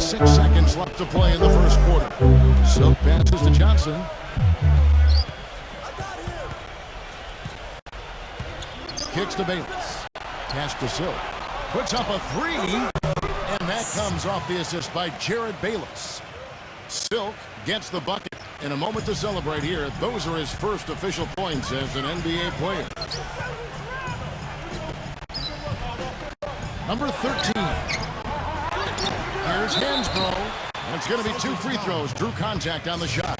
6 seconds left to play in the first quarter. Silk passes to Johnson. Kicks to Bayless. Pass to Silk. Puts up a three. And that comes off the assist by Jared Bayless. Silk gets the bucket. In a moment to celebrate here. Those are his first official points as an NBA player. Number 13. Here's Hansbrough. And it's going to be 2 free throws. Drew contact on the shot.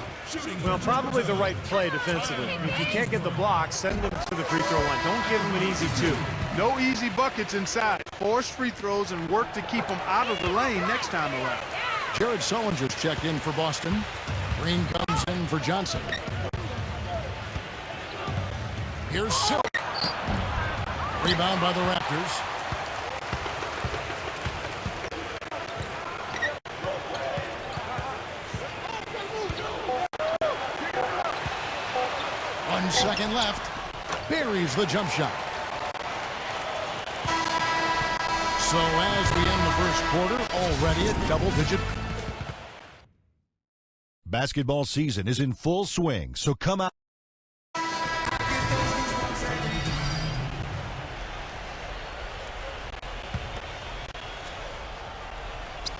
Well, probably the right play defensively. If you can't get the block, send them to the free throw line. Don't give them an easy 2. No easy buckets inside. Force free throws and work to keep them out of the lane next time around. Jared Sullinger's checked in for Boston. Green comes in for Johnson. Here's Silk. Rebound by the Raptors. One second left. Buries the jump shot. So as we end the first quarter, already a double-digit. Basketball season is in full swing, so come out.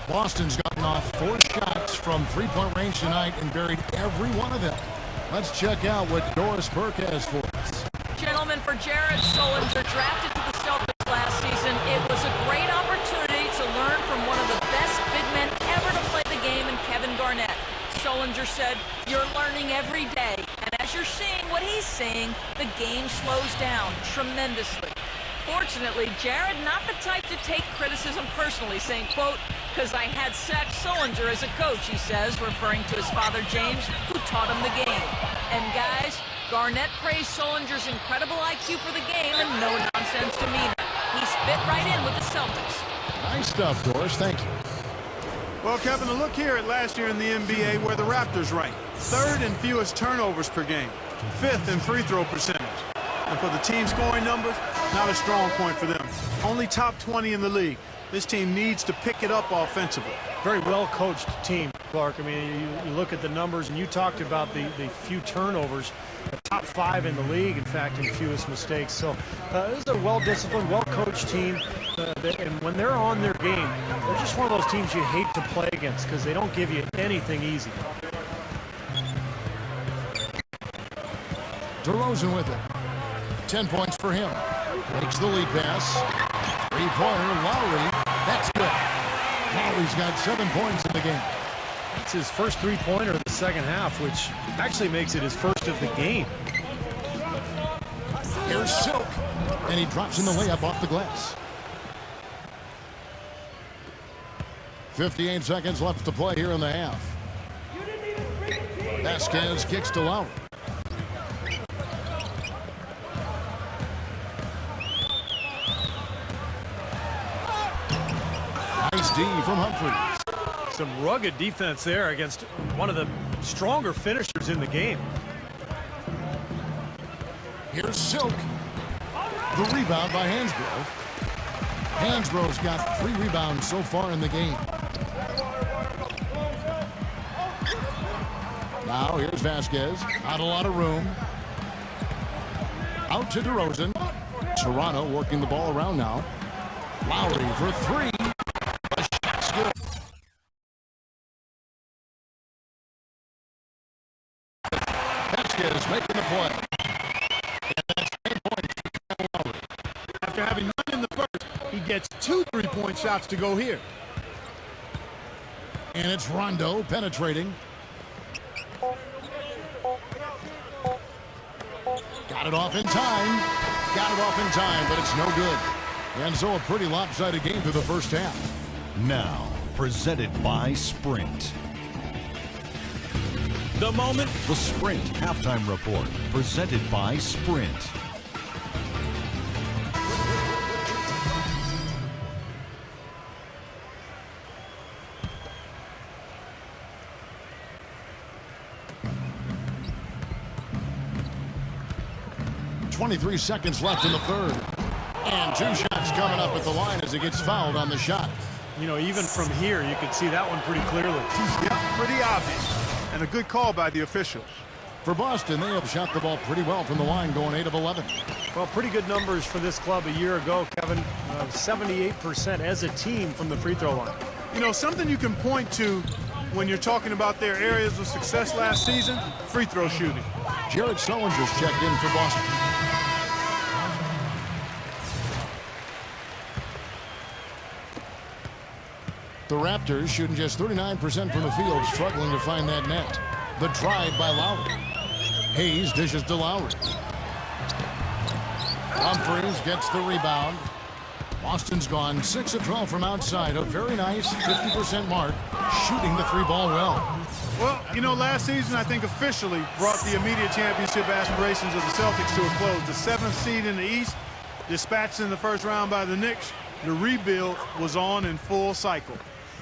Boston's gotten off 4 shots from three-point range tonight and buried every one of them. Let's check out what Doris Burke has for us. Gentlemen, for Jared Sullinger, drafted to the Celtics last season, it was a great opportunity to learn from one of the best big men ever to play the game in Kevin Garnett. Sullinger said, "You're learning every day, and as you're seeing what he's seeing, the game slows down tremendously." Fortunately, Jared not the type to take criticism personally, saying, quote, "Because I had Zach Sullinger as a coach," he says, referring to his father James, who taught him the game. And guys, Garnett praised Sullinger's incredible IQ for the game and no-nonsense demeanor. He's fit right in with the Celtics. Nice stuff, Doris. Thank you. Well, Kevin, a look here at last year in the NBA where the Raptors ranked. 3rd in fewest turnovers per game. 5th in free throw percentage. And for the team scoring numbers, not a strong point for them. Only top 20 in the league. This team needs to pick it up offensively. Very well-coached team, Clark. I mean, you look at the numbers, and you talked about the few turnovers. The top 5 in the league, in fact, in fewest mistakes. So this is a well-disciplined, well-coached team. And when they're on their game, they're just one of those teams you hate to play against because they don't give you anything easy. DeRozan with it. 10 points for him. Makes the lead pass. Three-pointer, Lowry. That's good. Lowry's got 7 points in the game. It's his first three-pointer of the second half, which actually makes it his first of the game. Here's Silk. And he drops in the layup off the glass. 58 seconds left to play here in the half. Vasquez kicks to Lowry. Nice D from Humphries. Some rugged defense there against one of the stronger finishers in the game. Here's Silk. The rebound by Hansbrough. Hansbrough's got 3 rebounds so far in the game. Now here's Vasquez. Not a lot of room. Out to DeRozan. Toronto working the ball around now. Lowry for 3. The shot's good. Vasquez making the play. And that's 10 points for Kyle Lowry. After having none in the first, he gets 2 3-point shots to go here. And it's Rondo penetrating. Got it off in time. Got it off in time, but it's no good. And so a pretty lopsided game through the first half. Now, presented by Sprint. The moment. The Sprint Halftime Report, presented by Sprint. .23 seconds left in the third. And 2 shots coming up at the line as he gets fouled on the shot. You know, even from here, you could see that one pretty clearly. Yeah, pretty obvious. And a good call by the officials. For Boston, they have shot the ball pretty well from the line, going 8 of 11. Well, pretty good numbers for this club a year ago, Kevin. 78% as a team from the free throw line. You know, something you can point to when you're talking about their areas of success last season, free throw shooting. Jared Sullinger's checked in for Boston. The Raptors shooting just 39% from the field, struggling to find that net. The drive by Lowry. Hayes dishes to Lowry. Humphries gets the rebound. Boston's gone 6 of 12 from outside. A very nice 50% mark, shooting the 3-ball well. Well, you know, last season, I think officially brought the immediate championship aspirations of the Celtics to a close. The 7th seed in the East, dispatched in the first round by the Knicks. The rebuild was on in full cycle.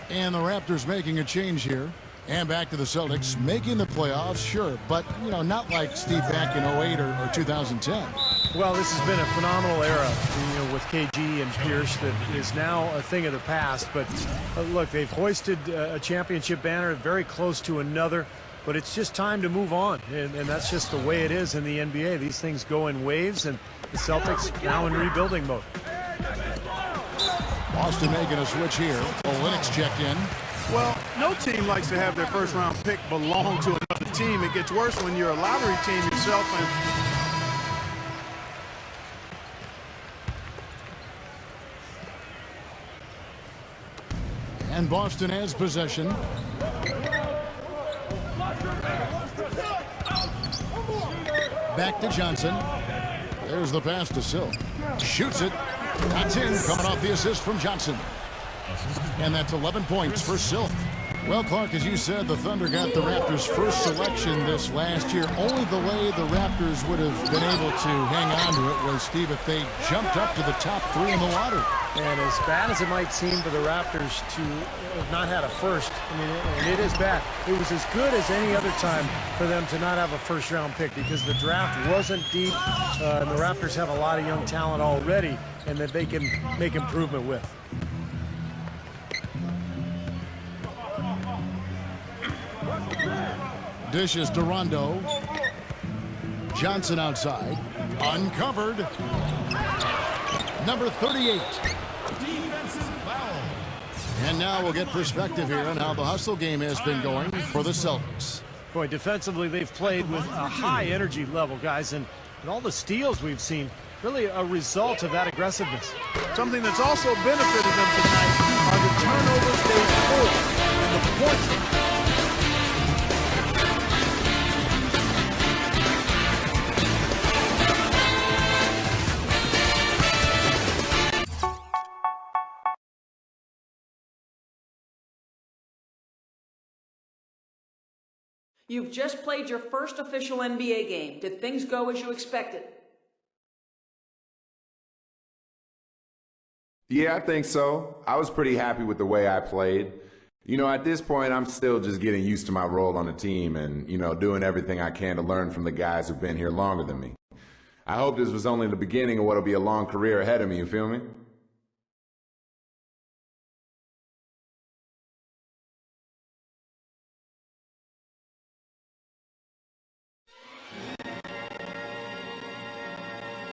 And the Raptors making a change here. And back to the Celtics, making the playoffs, sure, but, you know, not like Steve back in 08 or 2010. Well, this has been a phenomenal era, you know, with KG and Pierce that is now a thing of the past. But look, they've hoisted a championship banner, very close to another. But it's just time to move on, and that's just the way it is in the NBA. These things go in waves, and the Celtics now in rebuilding mode. Boston making a switch here. Olynyk checked in. Well, no team likes to have their first-round pick belong to another team. It gets worse when you're a lottery team yourself. And Boston has possession. Back to Johnson. There's the pass to Silk. Shoots it. That's in, coming off the assist from Johnson. And that's 11 points for Silk. Well, Clark, as you said, the Thunder got the Raptors' first selection this last year. Only the way the Raptors would have been able to hang on to it was, Steve, if they jumped up to the top 3 in the lottery. And as bad as it might seem for the Raptors to have not had a first, I mean, and it is bad. It was as good as any other time for them to not have a first-round pick because the draft wasn't deep, and the Raptors have a lot of young talent already, and that they can make improvement with. Dishes to Rondo. Johnson outside. Uncovered. Number 38. And now we'll get perspective here on how the hustle game has been going for the Celtics. Boy, defensively, they've played with a high energy level, guys, and all the steals we've seen, really a result of that aggressiveness. Something that's also benefited them tonight are the turnovers they've forced and the points. You've just played your first official NBA game. Did things go as you expected? Yeah, I think so. I was pretty happy with the way I played. You know, at this point, I'm still just getting used to my role on the team and, you know, doing everything I can to learn from the guys who've been here longer than me. I hope this was only the beginning of what'll be a long career ahead of me, you feel me?